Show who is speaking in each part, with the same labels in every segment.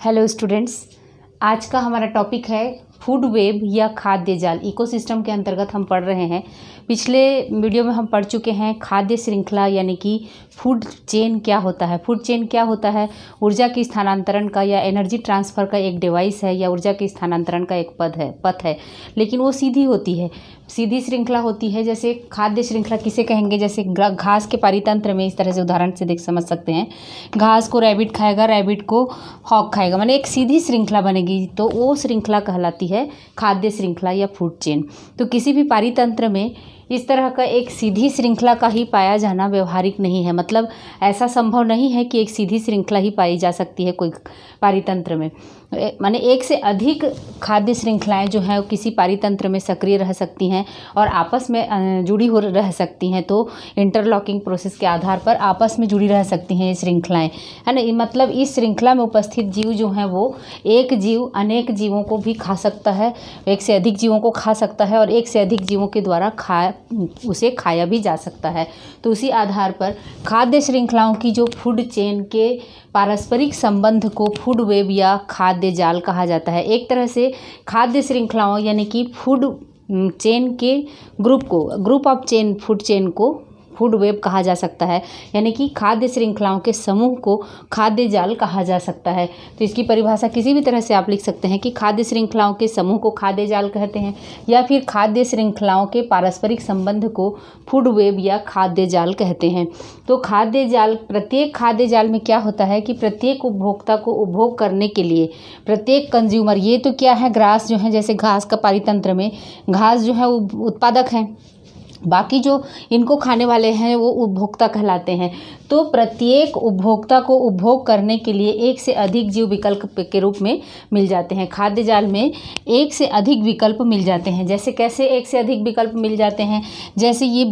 Speaker 1: Hello students, आज का हमारा टॉपिक है फूड वेब या खाद्य जाल। इकोसिस्टम के अंतर्गत हम पढ़ रहे हैं। पिछले वीडियो में हम पढ़ चुके हैं खाद्य श्रृंखला यानी कि फूड चेन क्या होता है। फूड चेन क्या होता है? ऊर्जा की स्थानांतरण का या एनर्जी ट्रांसफ़र का एक डिवाइस है या ऊर्जा के स्थानांतरण का एक पथ है, लेकिन वो सीधी होती है, सीधी श्रृंखला होती है। जैसे खाद्य श्रृंखला किसे कहेंगे? जैसे घास के पारितंत्र में इस तरह से उदाहरण से देख समझ सकते हैं। घास को रैबिट खाएगा, रैबिट को हॉग खाएगा, माने एक सीधी श्रृंखला बनेगी, तो वो श्रृंखला कहलाती है खाद्य श्रृंखला या फूड चेन। तो किसी भी पारितंत्र में इस तरह का एक सीधी श्रृंखला का ही पाया जाना व्यवहारिक नहीं है। मतलब ऐसा संभव नहीं है कि एक सीधी श्रृंखला ही पाई जा सकती है कोई पारितंत्र में। माने एक से अधिक खाद्य श्रृंखलाएं जो हैं किसी पारितंत्र में सक्रिय रह सकती हैं और आपस में जुड़ी हो रह सकती हैं। तो इंटरलॉकिंग प्रोसेस के आधार पर आपस में जुड़ी रह सकती हैं ये श्रृंखलाएं, है ना। मतलब इस श्रृंखला में उपस्थित जीव जो हैं वो एक जीव अनेक जीवों को भी खा सकता है, एक से अधिक जीवों को खा सकता है और एक से अधिक जीवों के द्वारा उसे खाया भी जा सकता है। तो उसी आधार पर खाद्य श्रृंखलाओं की जो फूड चेन के पारस्परिक संबंध को फूड वेब या खाद्य जाल कहा जाता है। एक तरह से खाद्य श्रृंखलाओं यानी कि फूड चेन के group of chain food chain को फूड वेब कहा जा सकता है, यानी कि खाद्य श्रृंखलाओं के समूह को खाद्य जाल कहा जा सकता है। तो इसकी परिभाषा किसी भी तरह से आप लिख सकते हैं कि खाद्य श्रृंखलाओं के समूह को खाद्य जाल कहते हैं या फिर खाद्य श्रृंखलाओं के पारस्परिक संबंध को फूड वेब या खाद्य जाल कहते हैं। तो खाद्य जाल, प्रत्येक खाद्य जाल में क्या होता है कि प्रत्येक उपभोक्ता को उपभोग करने के लिए प्रत्येक कंज्यूमर, ये तो क्या है, ग्रास जो है, जैसे घास का पारितंत्र में घास जो है उत्पादक है, बाकी जो इनको खाने वाले हैं वो उपभोक्ता कहलाते हैं। तो प्रत्येक उपभोक्ता को उपभोग करने के लिए एक से अधिक जीव विकल्प के रूप में मिल जाते हैं। खाद्य जाल में एक से अधिक विकल्प मिल जाते हैं। जैसे कैसे एक से अधिक विकल्प मिल जाते हैं? जैसे ये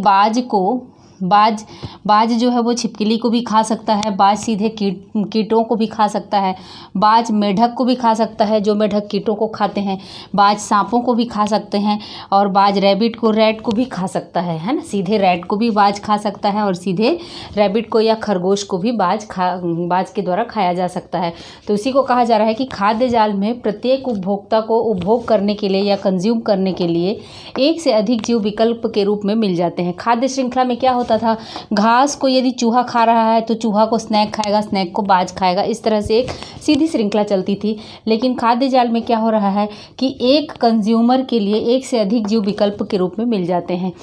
Speaker 1: बाज जो है वो छिपकली को भी खा सकता है, बाज सीधे कीटों को भी खा सकता है, बाज मेढक को भी खा सकता है जो मेढक कीटों को खाते हैं, बाज सांपों को भी खा सकते हैं और बाज रैट को भी खा सकता है ना। सीधे रैट को भी बाज खा सकता है और सीधे रैबिट को या खरगोश को भी बाज के द्वारा खाया जा सकता है। तो इसी को कहा जा रहा है कि खाद्य जाल में प्रत्येक उपभोक्ता को उपभोग करने के लिए या कंज्यूम करने के लिए एक से अधिक जीव विकल्प के रूप में मिल जाते हैं। खाद्य श्रृंखला में क्या होता था? घास को यदि चूहा खा रहा है तो चूहा को स्नैक खाएगा, स्नैक को बाज खाएगा, इस तरह से एक सीधी श्रृंखला चलती थी। लेकिन खाद्य जाल में क्या हो रहा है कि एक कंज्यूमर के लिए एक से अधिक जीव विकल्प के रूप में मिल जाते हैं।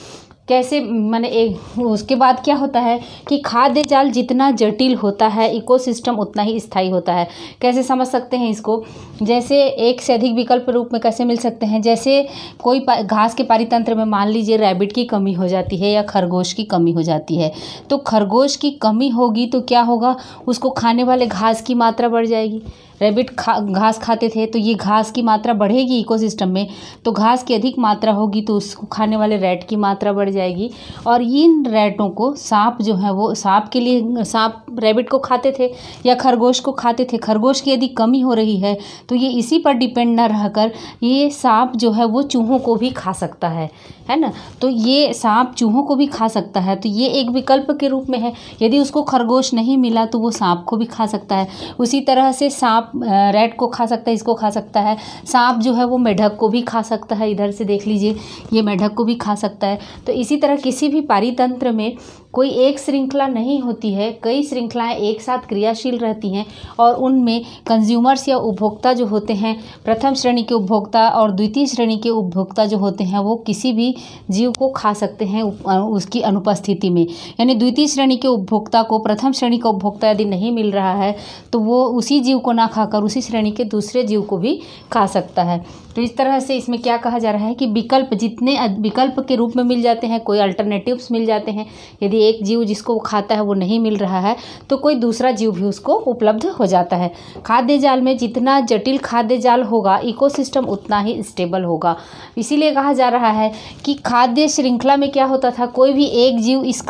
Speaker 1: कैसे? माने एक उसके बाद क्या होता है कि खाद्य जाल जितना जटिल होता है इकोसिस्टम उतना ही स्थायी होता है। कैसे समझ सकते हैं इसको? जैसे एक से अधिक विकल्प रूप में कैसे मिल सकते हैं? जैसे कोई घास के पारितंत्र में मान लीजिए रैबिट की कमी हो जाती है या खरगोश की कमी हो जाती है, तो खरगोश की कमी होगी तो क्या होगा? उसको खाने वाले घास की मात्रा बढ़ जाएगी। रैबिट घास खाते थे तो ये घास की मात्रा बढ़ेगी इकोसिस्टम में, तो घास की अधिक मात्रा होगी तो उसको खाने वाले रैट की मात्रा बढ़ जाएगी। और इन रैटों को सांप जो है वो सांप रैबिट को खाते थे या खरगोश को खाते थे। खरगोश की यदि कमी हो रही है तो ये इसी पर डिपेंड न रहकर ये सांप जो है वो चूहों को भी खा सकता है ना। तो ये सांप चूहों को भी खा सकता है, तो ये एक विकल्प के रूप में है। यदि उसको खरगोश नहीं मिला तो वो सांप को भी खा सकता है। उसी तरह से सांप रैट को खा सकता है, इसको खा सकता है। सांप जो है वो मेढक को भी खा सकता है, इधर से देख लीजिए ये मेढक को भी खा सकता है। तो इसी तरह किसी भी पारितंत्र में कोई एक श्रृंखला नहीं होती है, कई श्रृंखलाएं एक साथ क्रियाशील रहती हैं और उनमें कंज्यूमर्स या उपभोक्ता जो होते हैं, प्रथम श्रेणी के उपभोक्ता और द्वितीय श्रेणी के उपभोक्ता जो होते हैं वो किसी भी जीव को खा सकते हैं उसकी अनुपस्थिति में। यानी द्वितीय श्रेणी के उपभोक्ता को प्रथम श्रेणी का उपभोक्ता यदि नहीं मिल रहा है तो वो उसी जीव को ना खाकर उसी श्रेणी के दूसरे जीव को भी खा सकता है। तो इस तरह से इसमें क्या कहा जा रहा है कि विकल्प जितने विकल्प के रूप में मिल जाते हैं, कोई अल्टरनेटिव्स मिल जाते हैं। यदि एक जीव जिसको वो खाता है वो नहीं मिल रहा है तो कोई दूसरा जीव भी उसको उपलब्ध हो जाता है। खाद्य जाल में जितना जटिल खाद्य जाल होगा इकोसिस्टम उतना ही स्टेबल होगा। इसीलिए कहा जा रहा है कि खाद्य श्रृंखला में क्या होता था, कोई भी एक जीव इस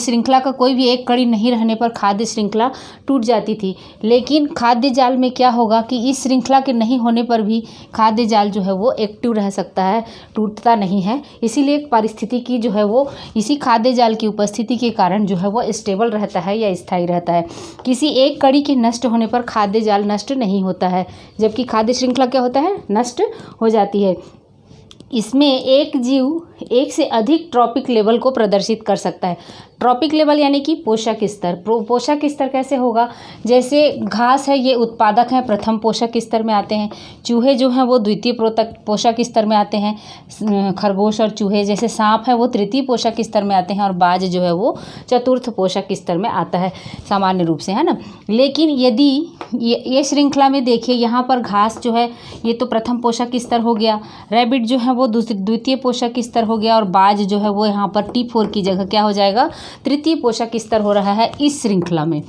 Speaker 1: श्रृंखला का कोई भी एक कड़ी नहीं रहने पर खाद्य श्रृंखला टूट जाती थी। लेकिन खाद्य जाल में क्या होगा कि इस श्रृंखला के नहीं होने पर भी खाद्य जाल जो है वो एक्टिव रह सकता है, टूटता नहीं है। इसीलिए पारिस्थितिकी जो है वो इसी खाद्य जाल की उपस्थिति के कारण जो है वो स्टेबल रहता है या स्थायी रहता है। किसी एक कड़ी के नष्ट होने पर खाद्य जाल नष्ट नहीं होता है, जबकि खाद्य श्रृंखला क्या होता है, नष्ट हो जाती है। इसमें एक जीव एक से अधिक ट्रॉपिक लेवल को प्रदर्शित कर सकता है। ट्रॉपिक लेवल यानी कि पोषक स्तर। पोषक स्तर कैसे होगा, जैसे घास है ये उत्पादक है, प्रथम पोषक स्तर में आते हैं। चूहे जो हैं वो द्वितीय पोषक स्तर में आते हैं। खरगोश और चूहे जैसे सांप है वो तृतीय पोषक स्तर में आते हैं, और बाज जो है वो चतुर्थ पोषक स्तर में आता है सामान्य रूप से, है ना। लेकिन यदि ये श्रृंखला में देखिए, यहाँ पर घास जो है ये तो प्रथम पोषक स्तर हो गया, रैबिट जो है वो द्वितीय पोषक स्तर हो गया, और बाज जो है वो यहाँ पर T4 की जगह क्या हो जाएगा, तृतीय पोषक स्तर हो रहा है इस श्रृंखला में।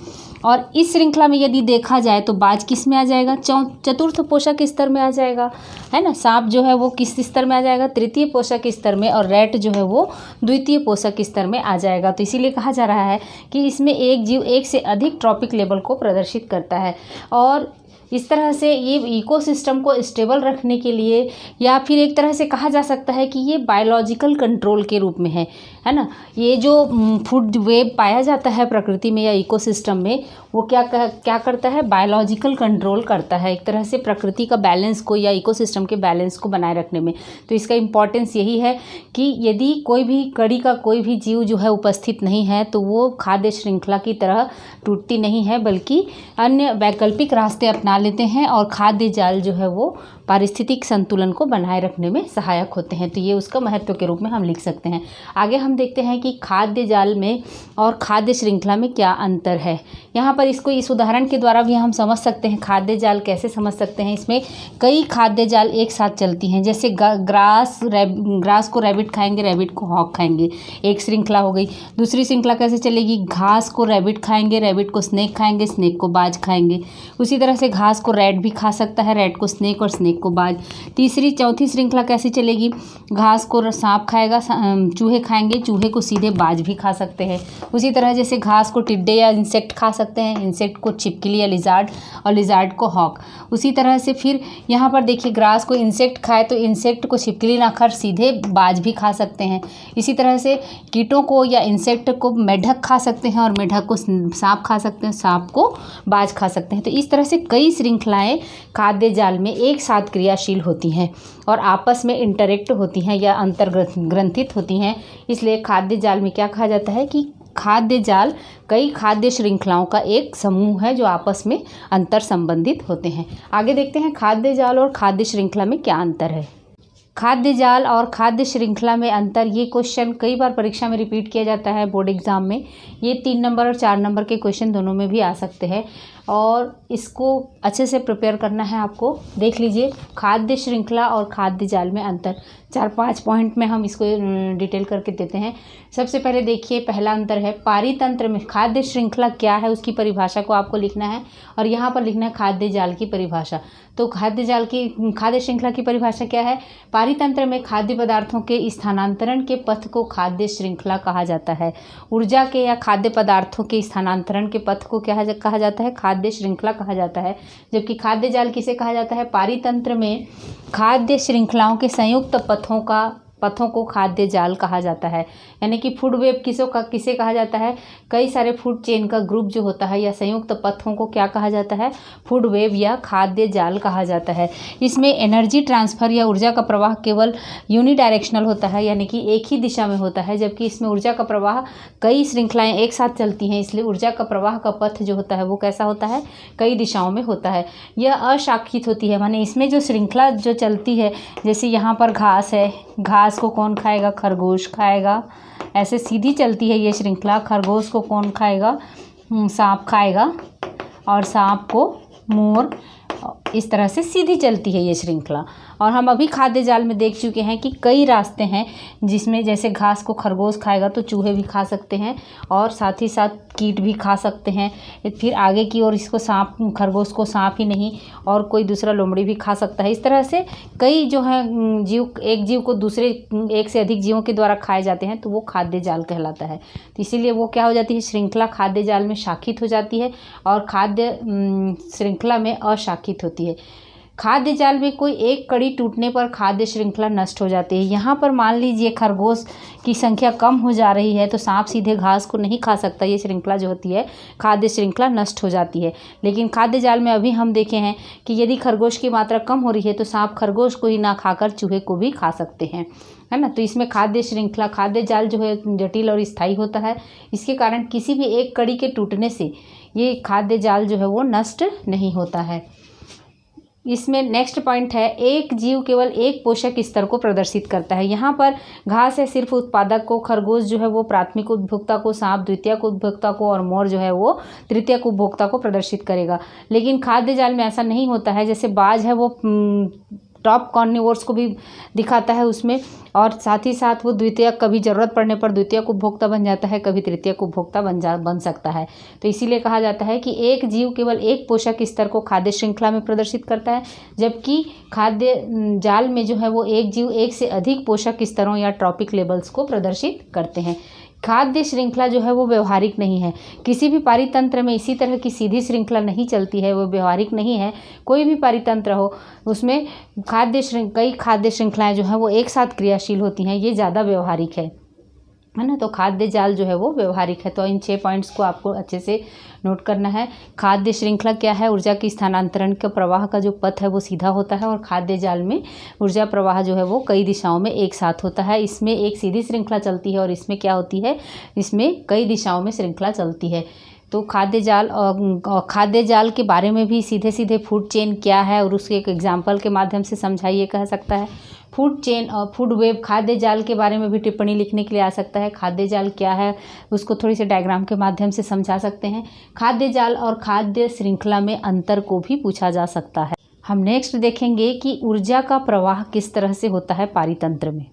Speaker 1: और इस श्रृंखला में यदि देखा जाए तो बाज किस में आ जाएगा, चतुर्थ पोषक स्तर में आ जाएगा, है ना। सांप जो है वो किस स्तर में आ जाएगा, तृतीय पोषक स्तर में, और रैट जो है वो द्वितीय पोषक स्तर में आ जाएगा। तो इसीलिए कहा जा रहा है कि इसमें एक जीव एक से अधिक ट्रॉपिक लेवल को प्रदर्शित करता है। और इस तरह से ये इकोसिस्टम को स्टेबल रखने के लिए, या फिर एक तरह से कहा जा सकता है कि ये बायोलॉजिकल कंट्रोल के रूप में है ना। ये जो फूड वेब पाया जाता है प्रकृति में या इकोसिस्टम में, वो क्या करता है, बायोलॉजिकल कंट्रोल करता है, एक तरह से प्रकृति का बैलेंस को या इकोसिस्टम के बैलेंस को बनाए रखने में। तो इसका इम्पोर्टेंस यही है कि यदि कोई भी कड़ी का कोई भी जीव जो है उपस्थित नहीं है तो वो खाद्य श्रृंखला की तरह टूटती नहीं है, बल्कि अन्य वैकल्पिक रास्ते अपना लेते हैं, और खाद्य जाल जो है वो पारिस्थितिक संतुलन को बनाए रखने में सहायक होते हैं। तो ये उसका महत्व के रूप में हम लिख सकते हैं। आगे हम देखते हैं कि खाद्य जाल में और खाद्य श्रृंखला में क्या अंतर है। यहाँ पर इसको इस उदाहरण के द्वारा भी हम समझ सकते हैं खाद्य जाल कैसे समझ सकते हैं। इसमें कई खाद्य जाल एक साथ चलती हैं, जैसे ग्रास को रैबिट खाएंगे, रैबिट को हॉक खाएंगे, एक श्रृंखला हो गई। दूसरी श्रृंखला कैसे चलेगी, घास को रैबिट खाएंगे, रैबिट को स्नेक खाएंगे, स्नेक को बाज खाएंगे। उसी तरह से घास को रैट भी खा सकता है, रैट को स्नेक और स्नेक को बाज। चौथी श्रृंखला कैसी चलेगी, घास को सांप खाएगा, चूहे खाएंगे, चूहे को सीधे बाज भी खा सकते हैं। उसी तरह जैसे घास को टिड्डे या इंसेक्ट खा सकते हैं, इंसेक्ट को छिपकली या लिजार्ड, और लिजार्ड को हॉक। उसी तरह से फिर यहाँ पर देखिए, ग्रास को इंसेक्ट खाए तो इंसेक्ट को छिपकली ना खा सीधे बाज भी खा सकते हैं। इसी तरह से कीटों को या इंसेक्ट को मेढक खा सकते हैं, और मेढक को सांप खा सकते हैं, सांप को बाज खा सकते हैं। तो इस तरह से कई श्रृंखलाएं खाद्य जाल में एक साथ क्रियाशील होती हैं और आपस में इंटरेक्ट होती हैं या अंतर्ग्रंथित होती हैं। इसलिए खाद्य जाल में क्या कहा जाता है कि खाद्य जाल कई खाद्य श्रृंखलाओं का एक समूह है जो आपस में अंतर संबंधित होते हैं। आगे देखते हैं खाद्य जाल और खाद्य श्रृंखला में क्या अंतर है। खाद्य जाल और खाद्य श्रृंखला में अंतर, ये क्वेश्चन कई बार परीक्षा में रिपीट किया जाता है बोर्ड एग्जाम में। ये 3 नंबर और 4 नंबर के क्वेश्चन दोनों में भी आ सकते हैं, और इसको अच्छे से प्रिपेयर करना है आपको। देख लीजिए खाद्य श्रृंखला और खाद्य जाल में अंतर, 4-5 पॉइंट में हम इसको डिटेल करके देते हैं। सबसे पहले देखिए, पहला अंतर है पारितंत्र में। खाद्य श्रृंखला क्या है उसकी परिभाषा को आपको लिखना है, और यहाँ पर लिखना है खाद्य जाल की परिभाषा। तो खाद्य श्रृंखला की परिभाषा क्या है, पारितंत्र में खाद्य पदार्थों के स्थानांतरण के पथ को खाद्य श्रृंखला कहा जाता है। ऊर्जा के या खाद्य पदार्थों के स्थानांतरण के पथ को क्या कहा जाता है, खाद्य श्रृंखला कहा जाता है। जबकि खाद्य जाल किसे कहा जाता है, पारितंत्र में खाद्य श्रृंखलाओं के संयुक्त पथों को खाद्य जाल कहा जाता है। यानी कि फूड वेब किसे कहा जाता है, कई सारे फूड चेन का ग्रुप जो होता है या संयुक्त पथों को क्या कहा जाता है, फूड वेब या खाद्य जाल कहा जाता है। इसमें एनर्जी ट्रांसफ़र या ऊर्जा का प्रवाह केवल यूनिडायरेक्शनल होता है, यानी कि एक ही दिशा में होता है, जबकि इसमें ऊर्जा का प्रवाह कई श्रृंखलाएं एक साथ चलती हैं, इसलिए ऊर्जा का प्रवाह का पथ जो होता है वो कैसा होता है, कई दिशाओं में होता है। यह अशाखित होती है, माने इसमें जो श्रृंखला जो चलती है, जैसे यहाँ पर घास है, घास को कौन खाएगा, खरगोश खाएगा, ऐसे सीधी चलती है ये श्रृंखला। खरगोश को कौन खाएगा, सांप खाएगा, और सांप को मोर, इस तरह से सीधी चलती है ये श्रृंखला। और हम अभी खाद्य जाल में देख चुके हैं कि कई रास्ते हैं, जिसमें जैसे घास को खरगोश खाएगा तो चूहे भी खा सकते हैं, और साथ ही साथ कीट भी खा सकते हैं। फिर आगे की ओर इसको खरगोश को सांप ही नहीं और कोई दूसरा लोमड़ी भी खा सकता है। इस तरह से कई जो है एक जीव को दूसरे एक से अधिक जीवों के द्वारा खाए जाते हैं, तो वो खाद्य जाल कहलाता है। तो इसीलिए वो क्या हो जाती है, श्रृंखला खाद्य जाल में शाखित हो जाती है और खाद्य श्रृंखला में अशाखित होती है। खाद्य जाल में कोई एक कड़ी टूटने पर खाद्य श्रृंखला नष्ट हो जाती है। यहाँ पर मान लीजिए खरगोश की संख्या कम हो जा रही है तो सांप सीधे घास को नहीं खा सकता, ये श्रृंखला जो होती है खाद्य श्रृंखला नष्ट हो जाती है। लेकिन खाद्य जाल में अभी हम देखे हैं कि यदि खरगोश की मात्रा कम हो रही है तो सांप खरगोश को ही ना खाकर चूहे को भी खा सकते हैं, है ना। तो इसमें खाद्य श्रृंखला, खाद्य जाल जो है जटिल और स्थायी होता है। इसके कारण किसी भी एक कड़ी के टूटने से ये खाद्य जाल जो है वो नष्ट नहीं होता है। इसमें नेक्स्ट पॉइंट है, एक जीव केवल एक पोषक स्तर को प्रदर्शित करता है। यहाँ पर घास है सिर्फ उत्पादक को, खरगोश जो है वो प्राथमिक उपभोक्ता को, सांप द्वितीयक उपभोक्ता को और मोर जो है वो तृतीयक उपभोक्ता को प्रदर्शित करेगा। लेकिन खाद्य जाल में ऐसा नहीं होता है। जैसे बाज है वो टॉप कार्निवोर्स को भी दिखाता है उसमें, और साथ ही साथ वो द्वितीयक, कभी ज़रूरत पड़ने पर द्वितीयक उपभोक्ता बन जाता है, कभी तृतीयक उपभोक्ता बन सकता है। तो इसीलिए कहा जाता है कि एक जीव केवल एक पोषक स्तर को खाद्य श्रृंखला में प्रदर्शित करता है, जबकि खाद्य जाल में जो है वो एक जीव एक से अधिक पोषक स्तरों या ट्रॉपिक लेवल्स को प्रदर्शित करते हैं। खाद्य श्रृंखला जो है वो व्यवहारिक नहीं है। किसी भी पारितंत्र में इसी तरह की सीधी श्रृंखला नहीं चलती है, वो व्यवहारिक नहीं है। कोई भी पारितंत्र हो उसमें कई खाद्य श्रृंखलाएं जो हैं वो एक साथ क्रियाशील होती हैं, ये ज़्यादा व्यवहारिक है ना। तो खाद्य जाल जो है वो व्यवहारिक है। तो इन 6 पॉइंट्स को आपको अच्छे से नोट करना है। खाद्य श्रृंखला क्या है? ऊर्जा की स्थानांतरण के प्रवाह का जो पथ है वो सीधा होता है, और खाद्य जाल में ऊर्जा प्रवाह जो है वो कई दिशाओं में एक साथ होता है। इसमें एक सीधी श्रृंखला चलती है और इसमें क्या होती है, इसमें कई दिशाओं में श्रृंखला चलती है। तो खाद्य जाल के बारे में भी सीधे सीधे फूड चेन क्या है और उसके एक एग्जाम्पल के माध्यम से समझाइए कह सकता है। फूड चेन और फूड वेब, खाद्य जाल के बारे में भी टिप्पणी लिखने के लिए आ सकता है। खाद्य जाल क्या है उसको थोड़ी सी डायग्राम के माध्यम से समझा सकते हैं। खाद्य जाल और खाद्य श्रृंखला में अंतर को भी पूछा जा सकता है। हम नेक्स्ट देखेंगे कि ऊर्जा का प्रवाह किस तरह से होता है पारितंत्र में।